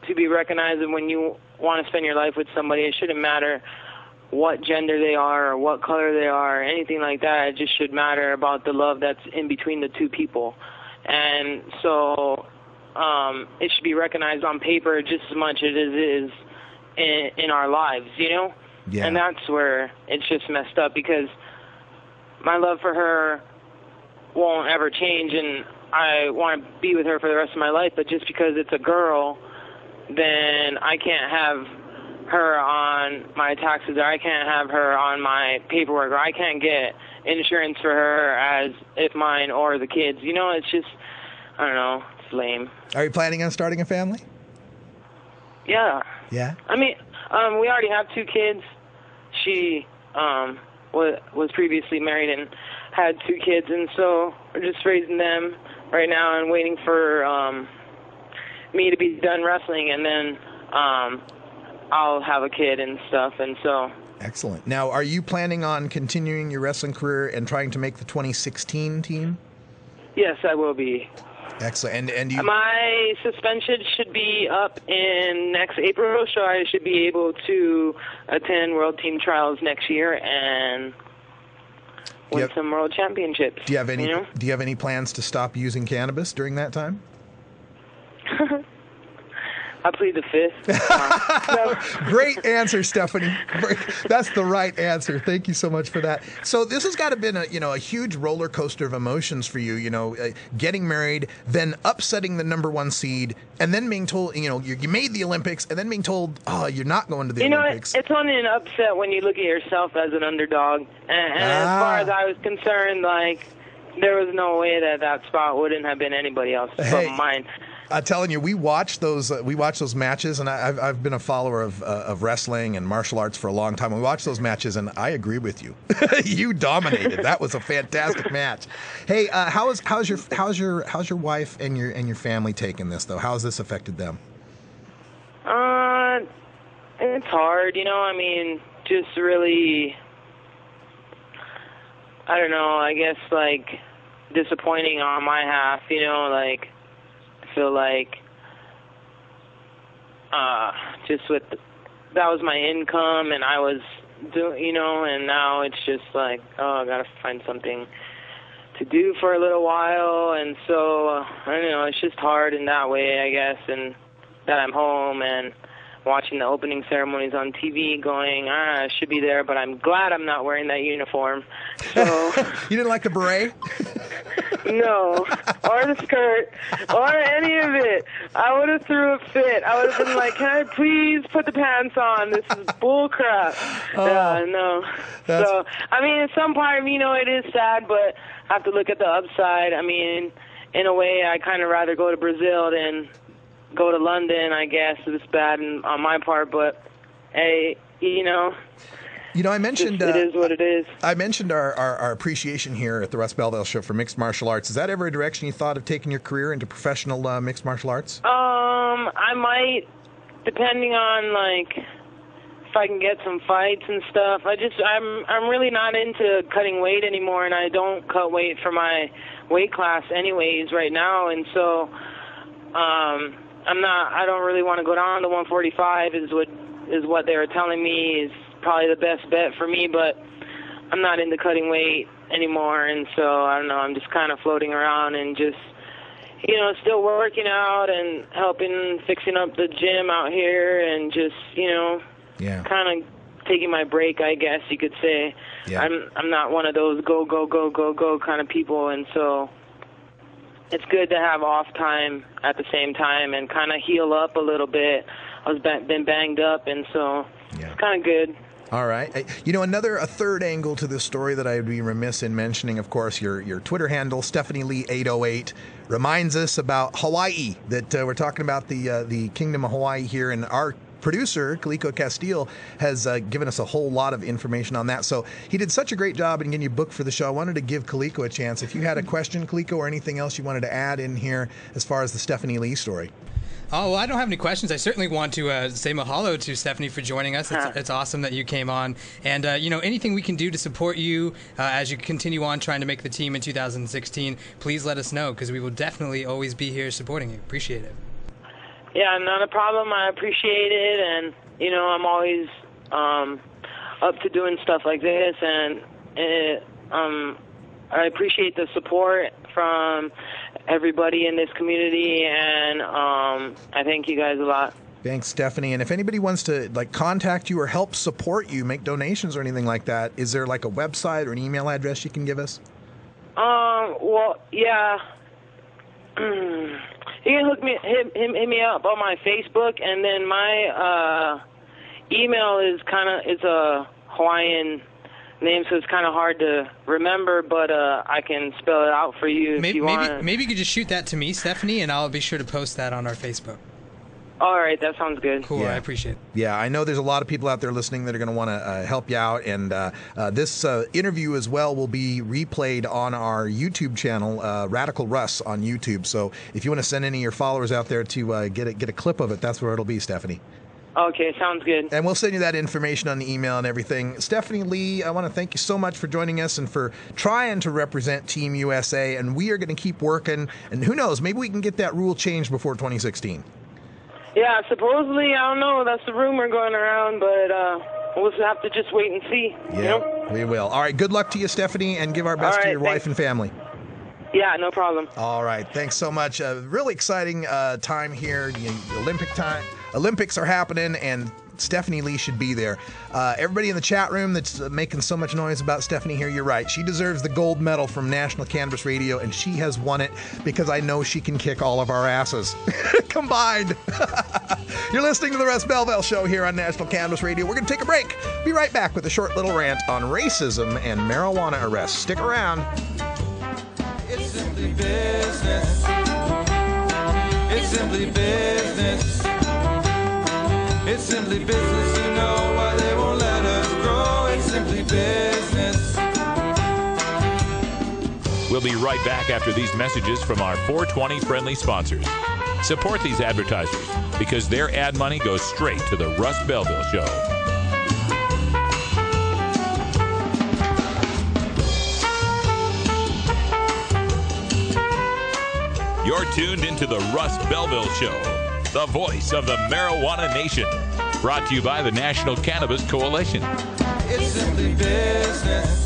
to be recognized, and when you want to spend your life with somebody, it shouldn't matter what gender they are or what color they are or anything like that. It just should matter about the love that's in between the two people. And so it should be recognized on paper just as much as it is in our lives, you know? Yeah. And that's where it's just messed up, because my love for her won't ever change, and I want to be with her for the rest of my life, but just because it's a girl, then I can't have her on my taxes, or I can't have her on my paperwork, or I can't get insurance for her as if mine or the kids. You know, it's just, I don't know, it's lame. Are you planning on starting a family? Yeah. Yeah? I mean, we already have 2 kids. She was previously married and had 2 kids, and so we're just raising them right now and waiting for me to be done wrestling, and then I'll have a kid and stuff, and so. Excellent. Now, are you planning on continuing your wrestling career and trying to make the 2016 team? Yes, I will be. Excellent. And you... My suspension should be up in next April, so I should be able to attend World Team Trials next year and win some world championships. Do you have any plans to stop using cannabis during that time? I plead the fifth. Great answer, Stephany. That's the right answer. Thank you so much for that. So this has got to have been a huge roller coaster of emotions for you. You know, getting married, then upsetting the #1 seed, and then being told, you made the Olympics, and then being told, oh, you're not going to the Olympics. It's only an upset when you look at yourself as an underdog. And as far as I was concerned, like, there was no way that spot wouldn't have been anybody else but mine. I'm telling you, we watched those matches, and I've been a follower of wrestling and martial arts for a long time. We watched those matches, and I agree with you. You dominated. That was a fantastic match. Hey, how's your wife and your family taking this though? How has this affected them? It's hard, I mean, just really, I don't know. I guess like disappointing on my half, like. Feel like just with that was my income, and I was doing, and now it's just like, I gotta find something to do for a little while, and so I don't know, it's just hard in that way, I guess, and that I'm home and watching the opening ceremonies on TV going, I should be there, but I'm glad I'm not wearing that uniform. So you didn't like the beret? No, or the skirt, or any of it. I would have threw a fit. I would have been like, can I please put the pants on? This is bull crap. No. So, I mean, in some part, it is sad, but I have to look at the upside. I mean, in a way, I kind of rather go to Brazil than go to London, I guess. It's bad on my part, but, hey, I mentioned it is what it is. I mentioned our appreciation here at the Russ Belville Show for mixed martial arts. Is that ever a direction you thought of taking your career into professional mixed martial arts? I might, depending on like if I can get some fights and stuff. I'm really not into cutting weight anymore, and I don't cut weight for my weight class anyways right now, and so I don't really want to go down to 145 is what they were telling me is probably the best bet for me, but I'm not into cutting weight anymore, and so I don't know, I'm just kind of floating around and just, still working out and fixing up the gym out here and just, kind of taking my break, I guess you could say. Yeah. I'm not one of those go kind of people, and so it's good to have off time at the same time and kind of heal up a little bit. I've been banged up, and so it's kind of good. All right. A third angle to this story that I would be remiss in mentioning, of course, your Twitter handle, Stephany Lee 808, reminds us about Hawaii, that we're talking about the Kingdom of Hawaii here, and our producer, Kaliko Castile, has given us a whole lot of information on that. So he did such a great job in getting you booked for the show. I wanted to give Kaliko a chance. If you had a question, Kaliko, or anything else you wanted to add in here as far as the Stephany Lee story. Oh, well, I don't have any questions. I certainly want to say mahalo to Stephany for joining us. It's awesome that you came on. And, anything we can do to support you as you continue on trying to make the team in 2016, please let us know, because we will definitely always be here supporting you. Appreciate it. Yeah, not a problem. I appreciate it. And, I'm always up to doing stuff like this. And I appreciate the support from everybody in this community, and I thank you guys a lot. Thanks, Stephany. And if anybody wants to contact you or help support you, make donations or anything like that, is there a website or an email address you can give us? Well, yeah. You can hit me up on my Facebook, and then my email is it's a Hawaiian name, so it's kind of hard to remember, but I can spell it out for you if you want. Maybe you could just shoot that to me, Stephany, and I'll be sure to post that on our Facebook. All right, that sounds good. Cool, yeah. I appreciate it. Yeah, I know there's a lot of people out there listening that are going to want to help you out, and this interview as well will be replayed on our YouTube channel, Radical Russ on YouTube. So if you want to send any of your followers out there to get a clip of it, that's where it'll be, Stephany. Okay, sounds good. And we'll send you that information on the email and everything. Stephany Lee, I want to thank you so much for joining us and for trying to represent Team USA. And we are going to keep working. And who knows, maybe we can get that rule changed before 2016. Yeah, supposedly, I don't know. That's the rumor going around, but we'll have to just wait and see. Yeah, we will. All right, good luck to you, Stephany, and give our best to your wife and family. Yeah, no problem. All right, thanks so much. Really exciting time here. Olympics are happening, and Stephany Lee should be there. Everybody in the chat room that's making so much noise about Stephany here, you're right. She deserves the gold medal from National Cannabis Radio, and she has won it because I know she can kick all of our asses combined. You're listening to the Russ Belville Show here on National Cannabis Radio. We're going to take a break. Be right back with a short little rant on racism and marijuana arrests. Stick around. It's simply business. It's simply business. It's simply business, you know why they won't let us grow. It's simply business. We'll be right back after these messages from our 420 friendly sponsors. Support these advertisers because their ad money goes straight to the Russ Belville Show. You're tuned into the Russ Belville Show, the voice of the marijuana nation. Brought to you by the National Cannabis Coalition. It's simply business.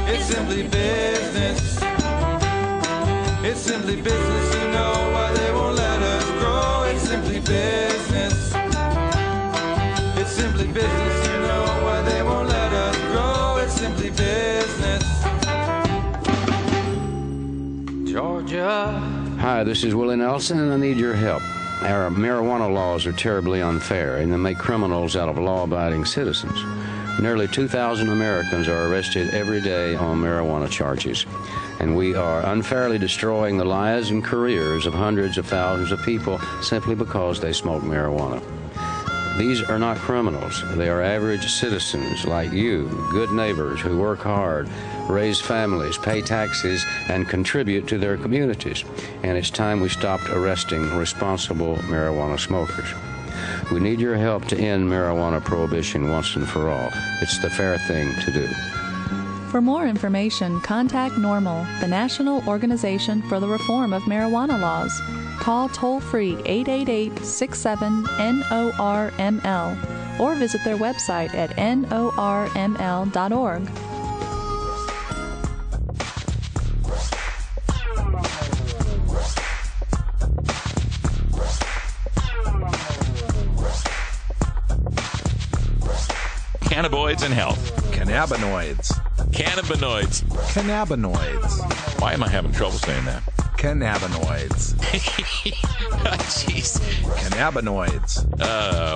It's simply business. It's simply business, you know why they won't let us grow. It's simply business. It's simply business, you know why they won't let us grow. It's simply business. Georgia. Hi, this is Willie Nelson, and I need your help. Our marijuana laws are terribly unfair, and they make criminals out of law-abiding citizens. Nearly 2,000 Americans are arrested every day on marijuana charges, and we are unfairly destroying the lives and careers of hundreds of thousands of people simply because they smoke marijuana. These are not criminals. They are average citizens like you, good neighbors who work hard, raise families, pay taxes, and contribute to their communities. And it's time we stopped arresting responsible marijuana smokers. We need your help to end marijuana prohibition once and for all. It's the fair thing to do. For more information, contact NORML, the National Organization for the Reform of Marijuana Laws. Call toll-free 888-67-NORML or visit their website at norml.org. Cannabinoids and health. Cannabinoids. Cannabinoids. Cannabinoids. Why am I having trouble saying that? Cannabinoids. Jeez. Cannabinoids.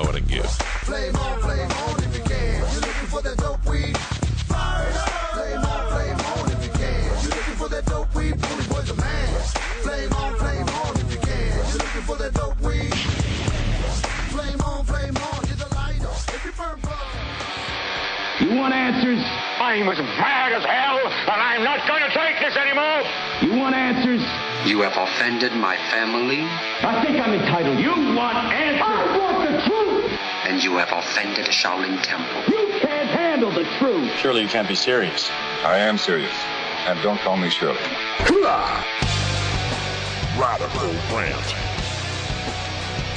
What a goof. Flame on if you can. You're looking for that dope weed. Fire it up. Flame on if you can. You're looking for that dope weed. Bully boy's a man. Flame on if you can. You're looking for that dope weed. Flame on, you're the lighter. If you burn blood. You want answers? I'm as mad as hell, and I'm not going to take this anymore. You want answers? You have offended my family. I think I'm entitled. You want answers. I want the truth. And you have offended a Shaolin temple. You can't handle the truth. Surely you can't be serious. I am serious. And don't call me Shirley. Radical Rant.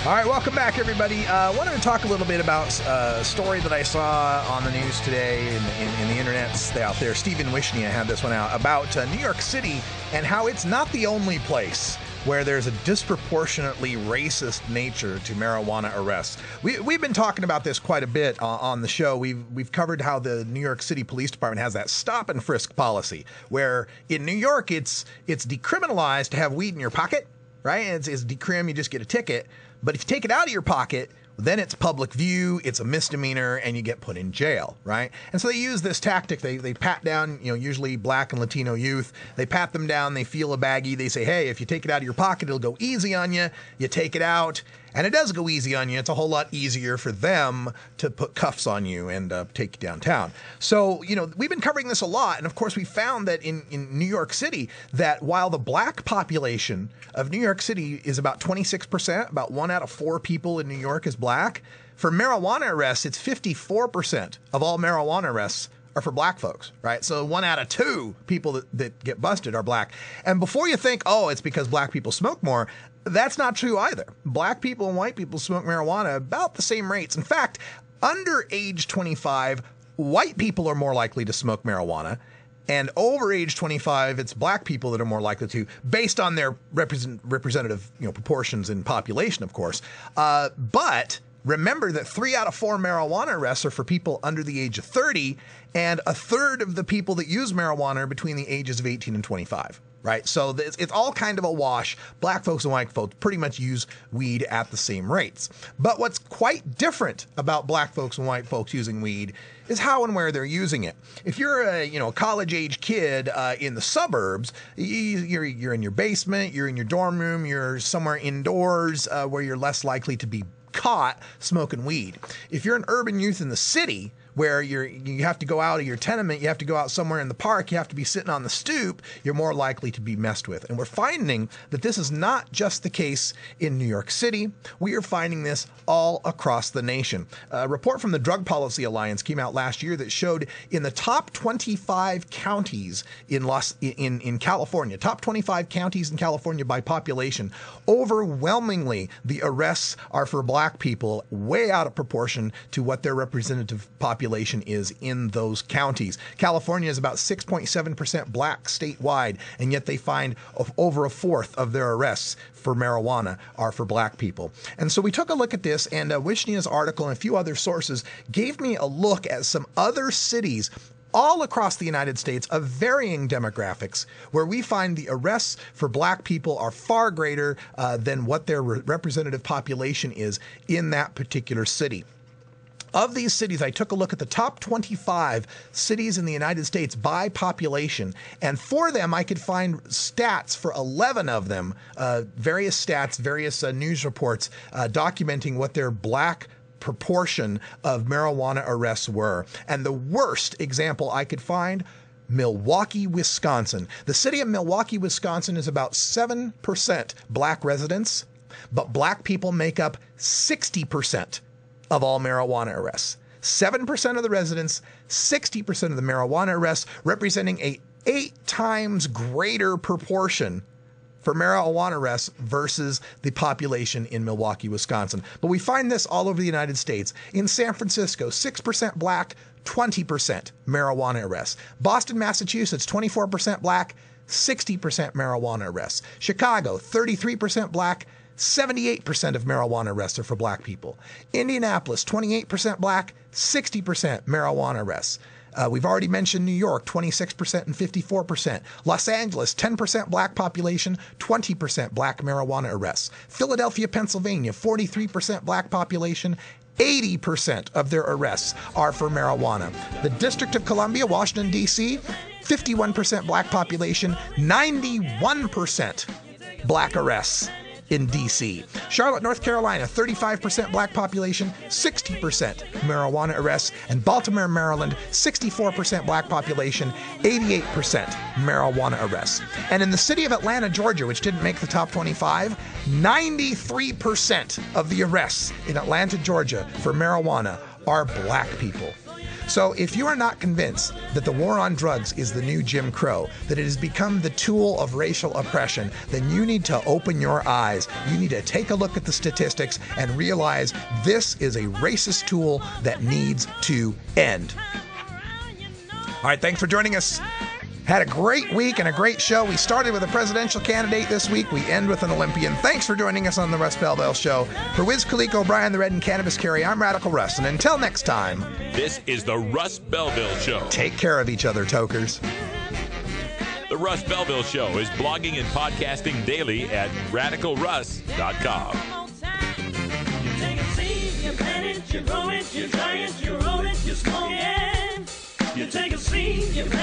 All right, welcome back, everybody. I wanted to talk a little bit about a story that I saw on the news today in the internets out there. Stephen Wishnia had this one out about New York City and how it's not the only place where there's a disproportionately racist nature to marijuana arrests. We've been talking about this quite a bit on the show. We've covered how the New York City Police Department has that stop and frisk policy, where in New York it's decriminalized to have weed in your pocket, right? It's decrim, you just get a ticket. But if you take it out of your pocket, then it's public view, it's a misdemeanor, and you get put in jail, right? And so they use this tactic. They pat down, usually black and Latino youth. They pat them down, they feel a baggie. They say, hey, if you take it out of your pocket, it'll go easy on you. You take it out, and it does go easy on you. It's a whole lot easier for them to put cuffs on you and take you downtown. So, we've been covering this a lot, and of course we found that in New York City, that while the black population of New York City is about 26%, about 1 out of 4 people in New York is black, for marijuana arrests, it's 54% of all marijuana arrests are for black folks, right? So 1 out of 2 people that get busted are black. And before you think, oh, it's because black people smoke more, that's not true either. Black people and white people smoke marijuana about the same rates. In fact, under age 25, white people are more likely to smoke marijuana. And over age 25, it's black people that are more likely to, based on their representative proportions in population, of course. But remember that 3 out of 4 marijuana arrests are for people under the age of 30, and a third of the people that use marijuana are between the ages of 18 and 25. Right? So it's all kind of a wash. Black folks and white folks pretty much use weed at the same rates. But what's quite different about black folks and white folks using weed is how and where they're using it. If you're a college-age kid in the suburbs, you're in your basement, you're in your dorm room, you're somewhere indoors where you're less likely to be caught smoking weed. If you're an urban youth in the city, where you have to go out of your tenement, you have to go out somewhere in the park, you have to be sitting on the stoop, you're more likely to be messed with. And we're finding that this is not just the case in New York City. We are finding this all across the nation. A report from the Drug Policy Alliance came out last year that showed in the top 25 counties in California, top 25 counties in California by population, overwhelmingly the arrests are for black people, way out of proportion to what their representative population is in those counties. California is about 6.7% black statewide, and yet they find over a fourth of their arrests for marijuana are for black people. And so we took a look at this, and Wishnia's article and a few other sources gave me a look at some other cities all across the United States of varying demographics, where we find the arrests for black people are far greater than what their representative population is in that particular city. Of these cities, I took a look at the top 25 cities in the United States by population, and for them, I could find stats for 11 of them, various stats, various news reports documenting what their black proportion of marijuana arrests were. And the worst example I could find, Milwaukee, Wisconsin. The city of Milwaukee, Wisconsin is about 7% black residents, but black people make up 60% of all marijuana arrests. 7% of the residents, 60% of the marijuana arrests, representing a 8 times greater proportion for marijuana arrests versus the population in Milwaukee, Wisconsin. But we find this all over the United States. In San Francisco, 6% black, 20% marijuana arrests. Boston, Massachusetts, 24% black, 60% marijuana arrests. Chicago, 33% black, 78% of marijuana arrests are for black people. Indianapolis, 28% black, 60% marijuana arrests. We've already mentioned New York, 26% and 54%. Los Angeles, 10% black population, 20% black marijuana arrests. Philadelphia, Pennsylvania, 43% black population, 80% of their arrests are for marijuana. The District of Columbia, Washington, D.C., 51% black population, 91% black arrests. in D.C. Charlotte, North Carolina, 35% black population, 60% marijuana arrests. And Baltimore, Maryland, 64% black population, 88% marijuana arrests. And in the city of Atlanta, Georgia, which didn't make the top 25, 93% of the arrests in Atlanta, Georgia for marijuana are black people. So if you are not convinced that the war on drugs is the new Jim Crow, that it has become the tool of racial oppression, then you need to open your eyes. You need to take a look at the statistics and realize this is a racist tool that needs to end. All right, thanks for joining us. Had a great week and a great show. We started with a presidential candidate this week. We end with an Olympian. Thanks for joining us on the Russ Belville Show. For Wiz Khaliqa, O'Brien, the Red and Cannabis Carry, I'm Radical Russ. And until next time, this is the Russ Belville Show. Take care of each other, tokers. The Russ Belville Show is blogging and podcasting daily at radicalruss.com. You take a seed, you plant it, you grow it, you dry it, you roll it, you smoke it. You take a seed, you plant